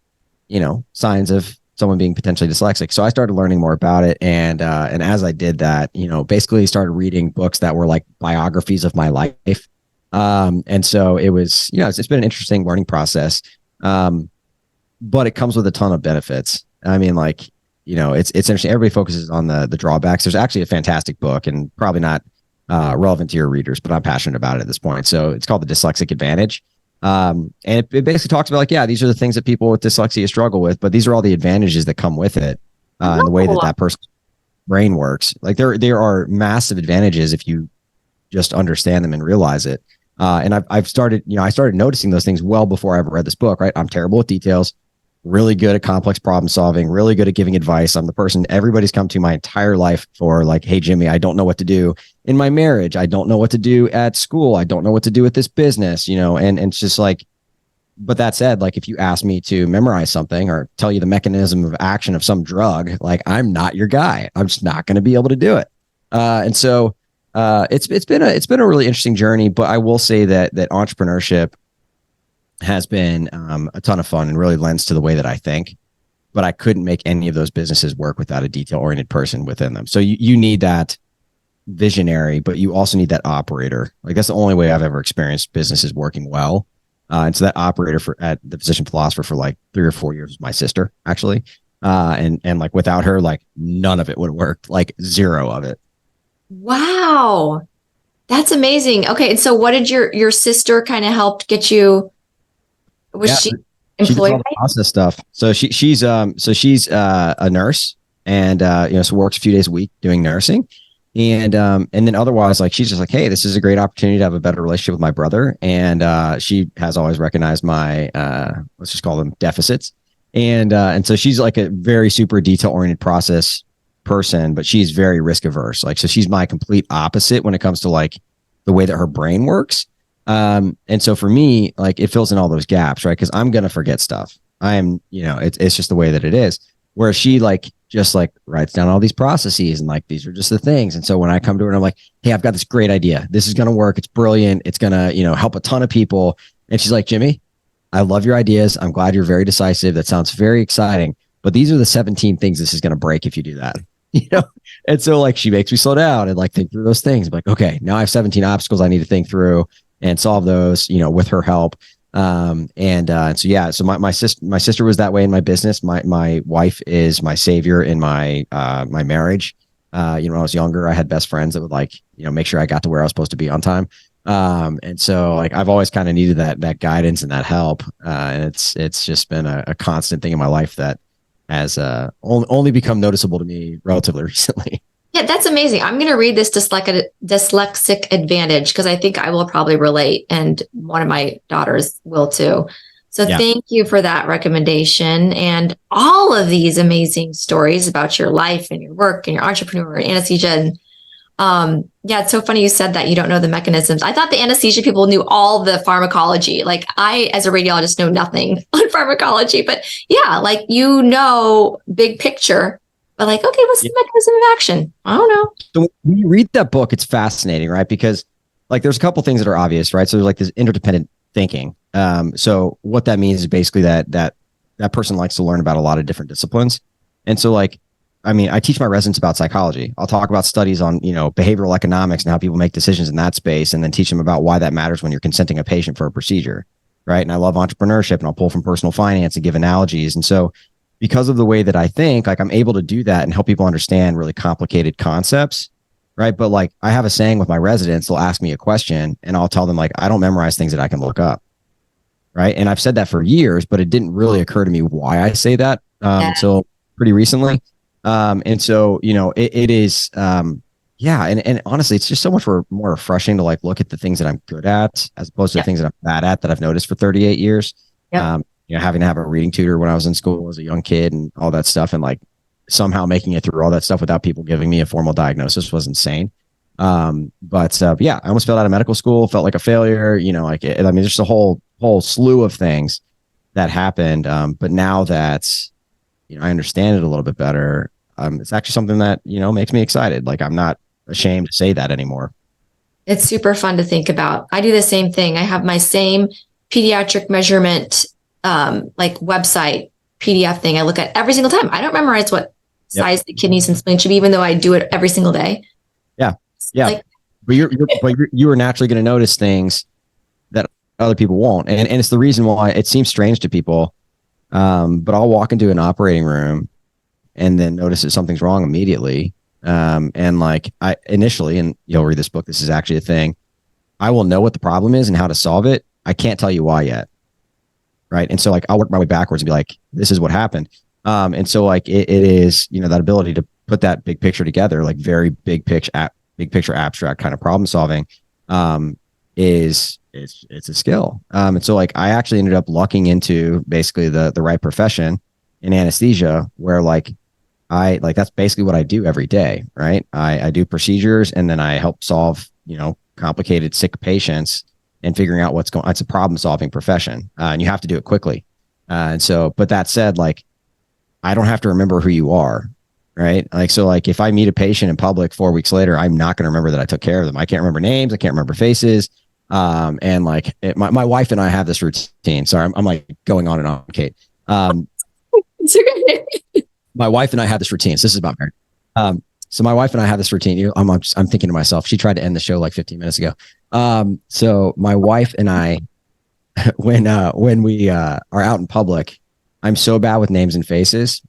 signs of someone being potentially dyslexic. So I started learning more about it. And as I did that, basically started reading books that were like biographies of my life. And so it was, it's been an interesting learning process. But it comes with a ton of benefits. I mean, like, it's interesting. Everybody focuses on the drawbacks. There's actually a fantastic book, and probably not relevant to your readers, but I'm passionate about it at this point. So it's called The Dyslexic Advantage. And it basically talks about like, yeah, these are the things that people with dyslexia struggle with, but these are all the advantages that come with it, and the way that Oh, that person's brain works. Like there are massive advantages if you just understand them and realize it. And I've started, I started noticing those things well before I ever read this book, right? I'm terrible with details, really good at complex problem solving, really good at giving advice. I'm the person everybody's come to my entire life for, like, hey, Jimmy, I don't know what to do in my marriage. I don't know what to do at school. I don't know what to do with this business, and it's just like, but that said, like, if you ask me to memorize something or tell you the mechanism of action of some drug, like, I'm not your guy. I'm just not going to be able to do it. And so it's been a really interesting journey. But I will say that entrepreneurship has been a ton of fun and really lends to the way that I think. But I couldn't make any of those businesses work without a detail oriented person within them. So you need that visionary, but you also need that operator. Like, that's the only way I've ever experienced businesses working well. And so that operator at the physician philosopher for like 3 or 4 years was my sister, actually. And like, without her, like, none of it would work, like zero of it. wow. That's amazing. Okay. And so what did your sister kind of help get you? Was Yeah, she she does employed all the by process stuff. So she's a nurse, and so works a few days a week doing nursing. And then otherwise, like, she's just like, hey, this is a great opportunity to have a better relationship with my brother. And she has always recognized my let's just call them deficits. And so she's like a very super detail oriented process person, but she's very risk averse. Like, so she's my complete opposite when it comes to like the way that her brain works. And so for me, like, it fills in all those gaps, right? Because I'm gonna forget stuff. It's just the way that it is. Whereas she, like, just like writes down all these processes and like, these are just the things. And so when I come to her and I'm like, hey, I've got this great idea. This is gonna work. It's brilliant. It's gonna, help a ton of people. And she's like, Jimmy, I love your ideas. I'm glad you're very decisive. That sounds very exciting. But these are the 17 things this is gonna break if you do that. You know, and so, like, she makes me slow down and like think through those things. I'm like, okay, now I have 17 obstacles I need to think through and solve those, with her help. So yeah, so my sister was that way in my business. My wife is my savior in my my marriage. When I was younger, I had best friends that would, like, make sure I got to where I was supposed to be on time. And so, like, I've always kind of needed that guidance and that help. And it's just been a constant thing in my life that has only become noticeable to me relatively recently. Yeah, that's amazing. I'm going to read this dyslexic advantage because I think I will probably relate, and one of my daughters will too. So Yeah. thank you for that recommendation and all of these amazing stories about your life and your work and your entrepreneur and anesthesia. And yeah, it's so funny you said that you don't know the mechanisms. I thought the anesthesia people knew all the pharmacology. Like, I, as a radiologist, know nothing on pharmacology, but yeah, like, big picture. But like, okay, what's the mechanism of action? I don't know. So when you read that book, it's fascinating, right? Because, like, there's a couple things that are obvious, right? So there's like this interdependent thinking. So what that means is basically that person likes to learn about a lot of different disciplines. And so, like, I mean, I teach my residents about psychology. I'll talk about studies on, behavioral economics and how people make decisions in that space, and then teach them about why that matters when you're consenting a patient for a procedure, right? And I love entrepreneurship, and I'll pull from personal finance and give analogies. And so, because of the way that I think, like, I'm able to do that and help people understand really complicated concepts, right? But, like, I have a saying with my residents. They'll ask me a question and I'll tell them, like, I don't memorize things that I can look up, right? And I've said that for years, but it didn't really occur to me why I say that until pretty recently. And so, it is, yeah. And honestly, it's just so much more refreshing to, like, look at the things that I'm good at as opposed to the things that I'm bad at that I've noticed for 38 years. Yep. Having to have a reading tutor when I was in school as a young kid and all that stuff, and, like, somehow making it through all that stuff without people giving me a formal diagnosis was insane. But yeah, I almost failed out of medical school, felt like a failure, there's just a whole slew of things that happened. But now that, I understand it a little bit better, it's actually something that, makes me excited. Like, I'm not ashamed to say that anymore. It's super fun to think about. I do the same thing. I have my same pediatric measurement like website PDF thing I look at every single time. I don't memorize what size the kidneys and spleen should be, even though I do it every single day. Yeah. Like, but you are naturally going to notice things that other people won't. And it's the reason why it seems strange to people. But I'll walk into an operating room and then notice that something's wrong immediately. And, like, I initially, and you'll read this book, this is actually a thing, I will know what the problem is and how to solve it I can't tell you why yet. Right. And so like, I'll work my way backwards and be like, this is what happened. And so like, it is, that ability to put that big picture together, like very big picture abstract kind of problem solving, it's a skill. And so like, I actually ended up lucking into basically the right profession in anesthesia, where like, that's basically what I do every day. Right. I do procedures, and then I help solve, complicated sick patients and figuring out what's going on. It's a problem solving profession. And you have to do it quickly. And so, but that said, like, I don't have to remember who you are. Right. Like, so like, if I meet a patient in public 4 weeks later, I'm not going to remember that I took care of them. I can't remember names. I can't remember faces. And like my wife and I have this routine. Sorry, I'm like going on and on, Kate. My wife and I have this routine. So this is about marriage. So my wife and I have this routine. I'm thinking to myself, she tried to end the show like 15 minutes ago. So my wife and I, when we are out in public, I'm so bad with names and faces.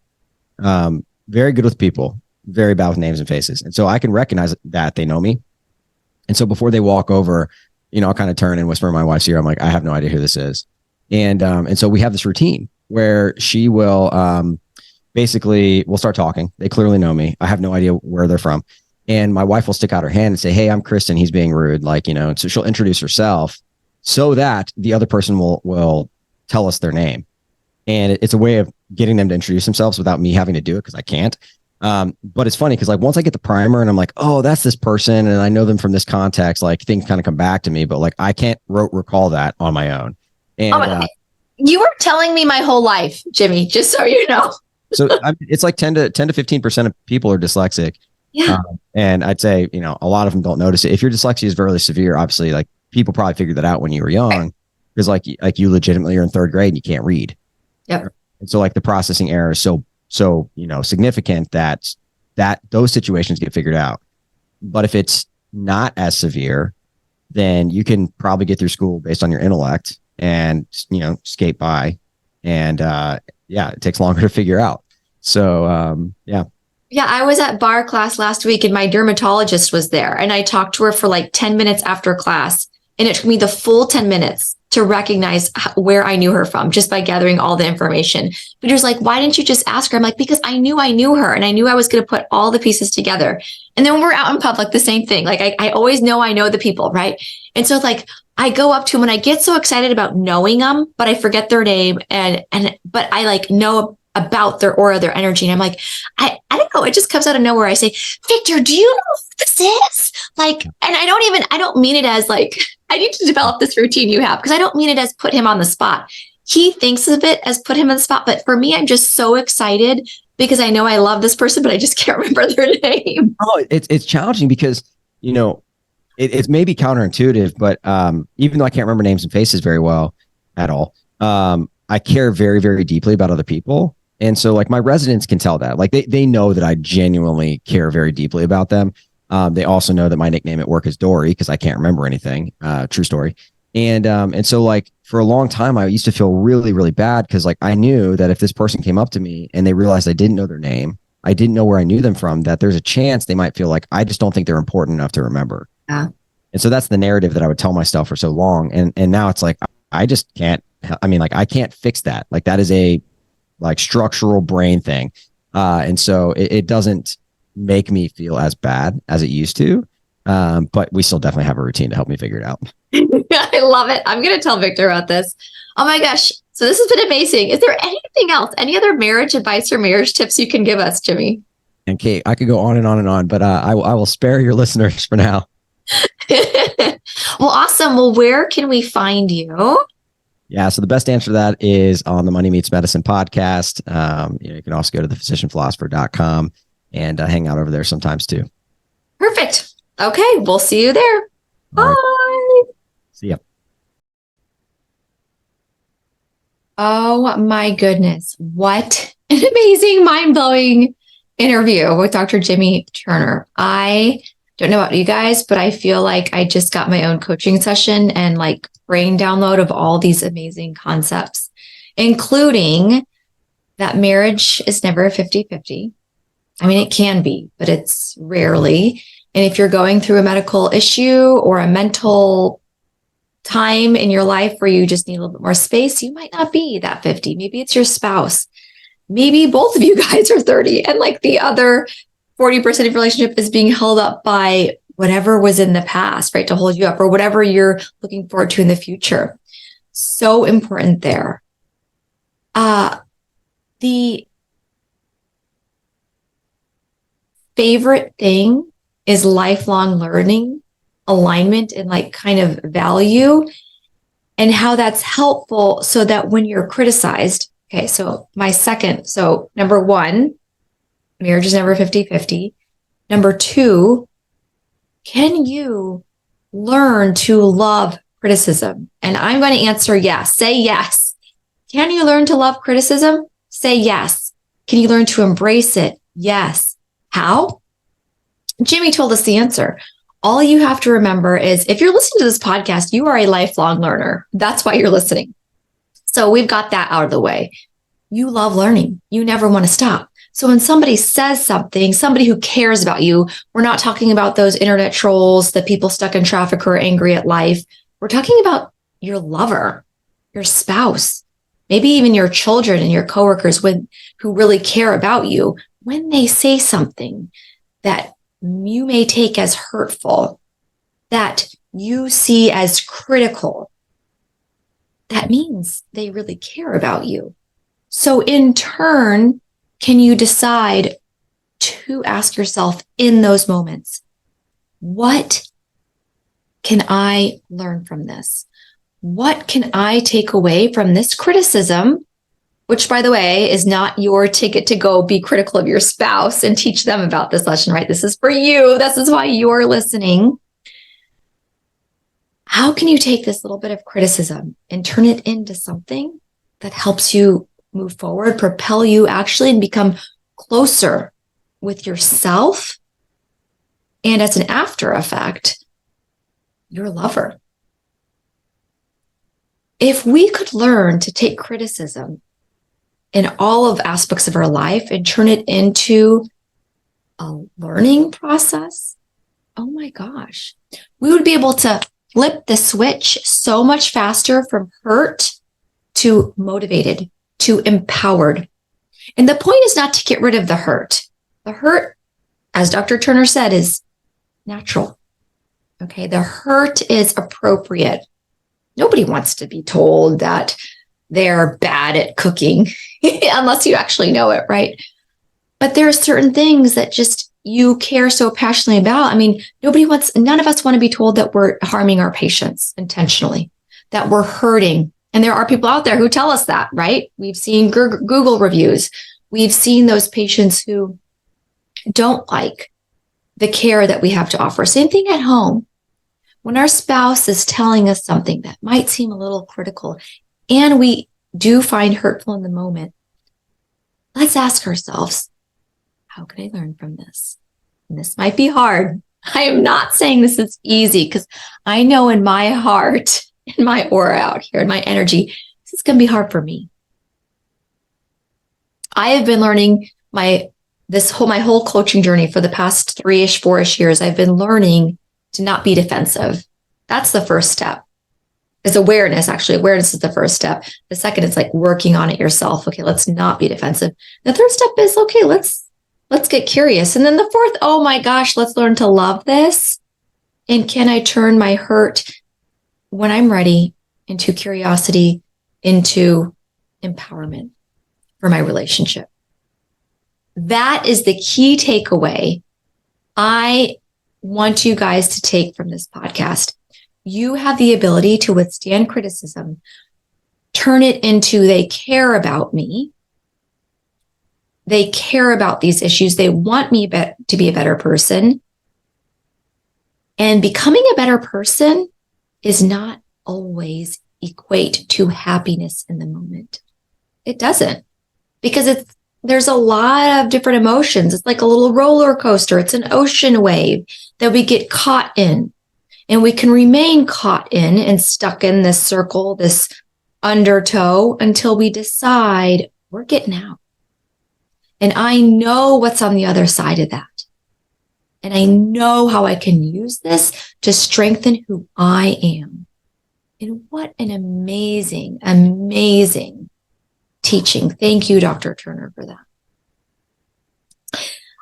Very good with people, very bad with names and faces. And so I can recognize that they know me. And so before they walk over, I'll kind of turn and whisper in my wife's ear. I'm like, I have no idea who this is. And so we have this routine where she will, basically we'll start talking. They clearly know me. I have no idea where they're from. And my wife will stick out her hand and say, hey, I'm Kristen. He's being rude. Like, so she'll introduce herself so that the other person will tell us their name. And it's a way of getting them to introduce themselves without me having to do it, because I can't. But it's funny because like once I get the primer and I'm like, oh, that's this person, and I know them from this context, like things kind of come back to me, but like I can't recall that on my own. And you were telling me my whole life, Jimmy, just so you know. So it's like 10 to 15% of people are dyslexic. Yeah. And I'd say, a lot of them don't notice it. If your dyslexia is very severe, obviously, like people probably figured that out when you were young, because like you legitimately are in third grade and you can't read. Yep. And so like the processing error is so significant that those situations get figured out. But if it's not as severe, then you can probably get through school based on your intellect and, skate by. And, it takes longer to figure out. So, yeah. Yeah, I was at bar class last week and my dermatologist was there, and I talked to her for like 10 minutes after class, and it took me the full 10 minutes to recognize where I knew her from just by gathering all the information. But he was like, why didn't you just ask her? I'm like, because I knew her, and I knew I was going to put all the pieces together. And then when we're out in public, the same thing. Like I always know I know the people, right? And so it's like, I go up to them and I get so excited about knowing them, but I forget their name, but I like know about their aura, their energy. And I'm like, I don't know. It just comes out of nowhere. I say, Victor, do you know who this is? Like, and I don't mean it as like, I need to develop this routine you have, because I don't mean it as put him on the spot. He thinks of it as put him on the spot. But for me, I'm just so excited because I know I love this person, but I just can't remember their name. Oh, it's challenging because, it's maybe counterintuitive, but even though I can't remember names and faces very well at all, I care very, very deeply about other people. And so like my residents can tell that, like they know that I genuinely care very deeply about them. They also know that my nickname at work is Dory because I can't remember anything. True story. And so like for a long time, I used to feel really, really bad because like I knew that if this person came up to me and they realized I didn't know their name, I didn't know where I knew them from, that there's a chance they might feel like I just don't think they're important enough to remember. Yeah. And so that's the narrative that I would tell myself for so long. And now it's like, I just can't, I can't fix that. Like that is a like structural brain thing. And so it doesn't make me feel as bad as it used to. But we still definitely have a routine to help me figure it out. I love it. I'm going to tell Victor about this. Oh my gosh. So this has been amazing. Is there anything else? Any other marriage advice or marriage tips you can give us, Jimmy? And Kate, I could go on and on and on, but I will spare your listeners for now. Well, awesome. Well, where can we find you? Yeah. So the best answer to that is on the Money Meets Medicine podcast. You can also go to thephysicianphilosopher.com and hang out over there sometimes too. Perfect. Okay. We'll see you there. Bye. Right. See ya. Oh my goodness. What an amazing, mind-blowing interview with Dr. Jimmy Turner. I don't know about you guys, but I feel like I just got my own coaching session and like brain download of all these amazing concepts, including that marriage is never a 50-50. I mean, it can be, but it's rarely. And if you're going through a medical issue or a mental time in your life where you just need a little bit more space, you might not be that 50. Maybe it's your spouse. Maybe both of you guys are 30 and like the other 40% of your relationship is being held up by whatever was in the past, right? To hold you up or whatever you're looking forward to in the future. So important there. The favorite thing is lifelong learning, alignment, and like kind of value, and how that's helpful so that when you're criticized, okay, so number one, marriage is never 50-50. Number two, can you learn to love criticism? And I'm going to answer yes. Say yes. Can you learn to love criticism? Say yes. Can you learn to embrace it? Yes. How? Jimmy told us the answer. All you have to remember is if you're listening to this podcast, you are a lifelong learner. That's why you're listening. So we've got that out of the way. You love learning. You never want to stop. So when somebody says something, somebody who cares about you, we're not talking about those internet trolls, the people stuck in traffic who are angry at life. We're talking about your lover, your spouse, maybe even your children and your coworkers who really care about you. When they say something that you may take as hurtful, that you see as critical, that means they really care about you. So in turn, can you decide to ask yourself in those moments, what can I learn from this? What can I take away from this criticism? Which, by the way, is not your ticket to go be critical of your spouse and teach them about this lesson, right? This is for you. This is why you're listening. How can you take this little bit of criticism and turn it into something that helps you move forward, propel you actually, and become closer with yourself? And as an after effect, your lover. If we could learn to take criticism in all of aspects of our life and turn it into a learning process, oh my gosh, we would be able to flip the switch so much faster from hurt to motivated, to empowered. And the point is not to get rid of the hurt. The hurt, as Dr. Turner said, is natural. Okay, the hurt is appropriate. Nobody wants to be told that they're bad at cooking unless you actually know it, right? But there are certain things that just you care so passionately about. I mean, none of us want to be told that we're harming our patients intentionally, that we're hurting. And there are people out there who tell us that, right? We've seen Google reviews. We've seen those patients who don't like the care that we have to offer. Same thing at home. When our spouse is telling us something that might seem a little critical and we do find hurtful in the moment, let's ask ourselves, how can I learn from this? And this might be hard. I am not saying this is easy because I know in my heart, in my aura out here, in my energy, this is going to be hard for me. I have been learning my whole coaching journey for the past 3-ish, 4-ish years. I've been learning to not be defensive. That's the first step. Is awareness. Actually, awareness is the first step. The second is like working on it yourself. Okay, let's not be defensive. The third step is, okay, let's get curious. And then the fourth, oh my gosh, let's learn to love this. And can I turn my hurt when I'm ready into curiosity, into empowerment for my relationship? That is the key takeaway I want you guys to take from this podcast. You have the ability to withstand criticism, turn it into they care about me. They care about these issues. They want me to be a better person. And becoming a better person is not always equate to happiness in the moment. It doesn't, because there's a lot of different emotions. It's like a little roller coaster. It's an ocean wave that we get caught in. And we can remain caught in and stuck in this circle, this undertow, until we decide we're getting out. And I know what's on the other side of that. And I know how I can use this to strengthen who I am. And what an amazing, amazing teaching. Thank you, Dr. Turner, for that.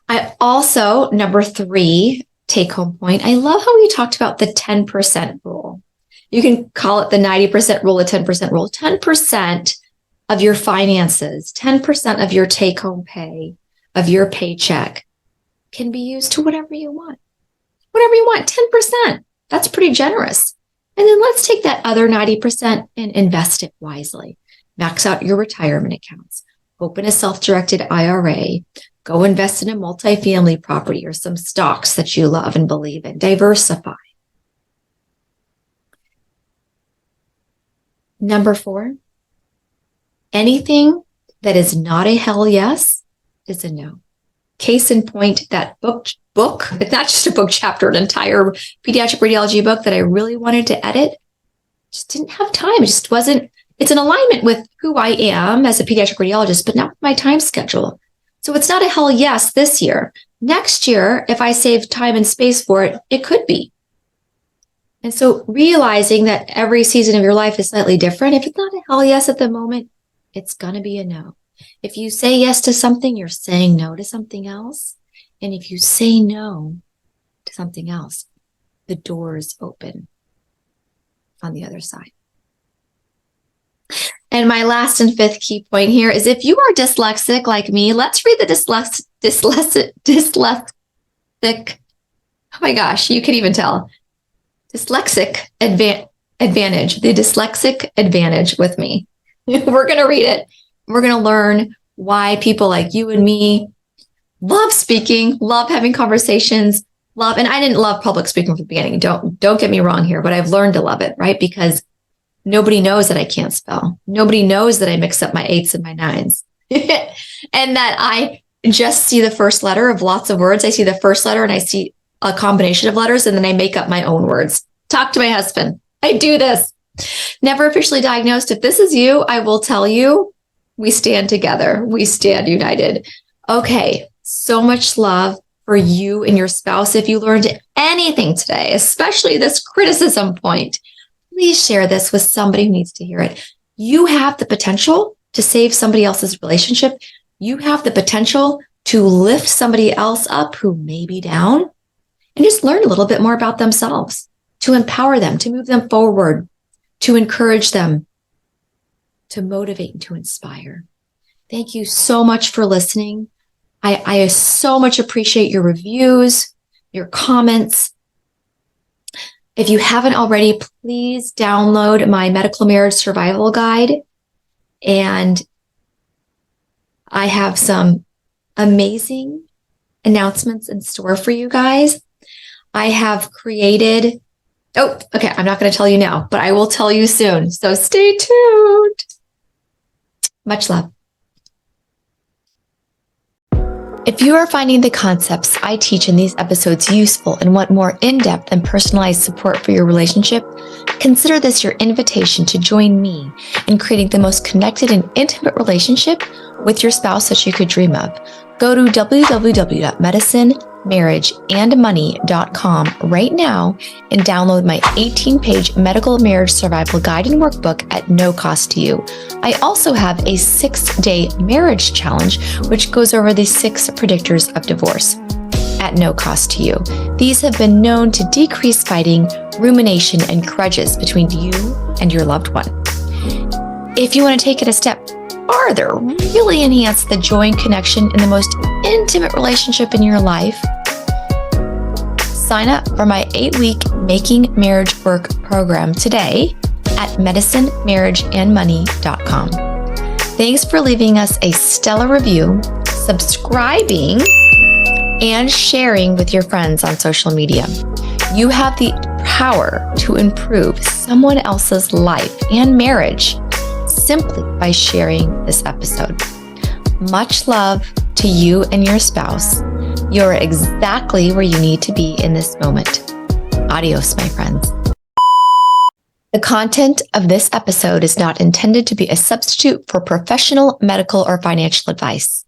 I also, number 3, take home point. I love how we talked about the 10% rule. You can call it the 90% rule, the 10% rule. 10% of your finances, 10% of your take home pay, of your paycheck can be used to whatever you want. Whatever you want, 10%. That's pretty generous. And then let's take that other 90% and invest it wisely. Max out your retirement accounts. Open a self-directed IRA. Go invest in a multifamily property or some stocks that you love and believe in. Diversify. Number 4, anything that is not a hell yes is a no. Case in point, that book, it's not just a book chapter, an entire pediatric radiology book that I really wanted to edit. Just didn't have time. It just wasn't, it's in alignment with who I am as a pediatric radiologist, but not with my time schedule. So it's not a hell yes this year. Next year, if I save time and space for it, it could be. And so realizing that every season of your life is slightly different, if it's not a hell yes at the moment, it's going to be a no. If you say yes to something, you're saying no to something else. And if you say no to something else, the doors open on the other side. And my last and 5th key point here is if you are dyslexic like me, let's read the dyslexic. Oh my gosh, you can even tell. Dyslexic advantage, the dyslexic advantage with me. We're going to read it. We're going to learn why people like you and me love speaking, love having conversations, and I didn't love public speaking from the beginning. Don't get me wrong here, but I've learned to love it, right? Because nobody knows that I can't spell. Nobody knows that I mix up my 8s and my 9s and that I just see the first letter of lots of words. I see the first letter and I see a combination of letters and then I make up my own words. Talk to my husband. I do this. Never officially diagnosed. If this is you, I will tell you, we stand together. We stand united. Okay. So much love for you and your spouse. If you learned anything today, especially this criticism point, please share this with somebody who needs to hear it. You have the potential to save somebody else's relationship. You have the potential to lift somebody else up who may be down and just learn a little bit more about themselves, to empower them, to move them forward, to encourage them, to motivate and to inspire. Thank you so much for listening. I so much appreciate your reviews, your comments. If you haven't already, please download my medical marriage survival guide. And I have some amazing announcements in store for you guys. I have created, okay, I'm not going to tell you now, but I will tell you soon. So stay tuned. Much love. If you are finding the concepts I teach in these episodes useful and want more in-depth and personalized support for your relationship, consider this your invitation to join me in creating the most connected and intimate relationship with your spouse that you could dream of. Go to www.medicinemarriageandmoney.com right now and download my 18-page medical marriage survival guide and workbook at no cost to you. I also have a 6-day marriage challenge, which goes over the 6 predictors of divorce at no cost to you. These have been known to decrease fighting, rumination, and grudges between you and your loved one. If you want to take it a step farther, really enhance the joy and connection in the most intimate relationship in your life, sign up for my 8-week Making Marriage Work program today at medicinemarriageandmoney.com. Thanks for leaving us a stellar review, subscribing, and sharing with your friends on social media. You have the power to improve someone else's life and marriage simply by sharing this episode. Much love to you and your spouse. You're exactly where you need to be in this moment. Adios, my friends. The content of this episode is not intended to be a substitute for professional, medical, or financial advice.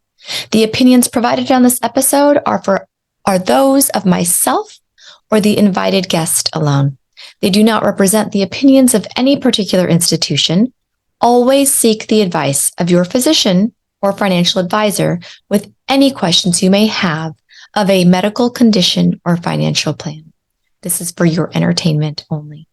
The opinions provided on this episode are those of myself or the invited guest alone. They do not represent the opinions of any particular institution. Always seek the advice of your physician or financial advisor with any questions you may have of a medical condition or financial plan. This is for your entertainment only.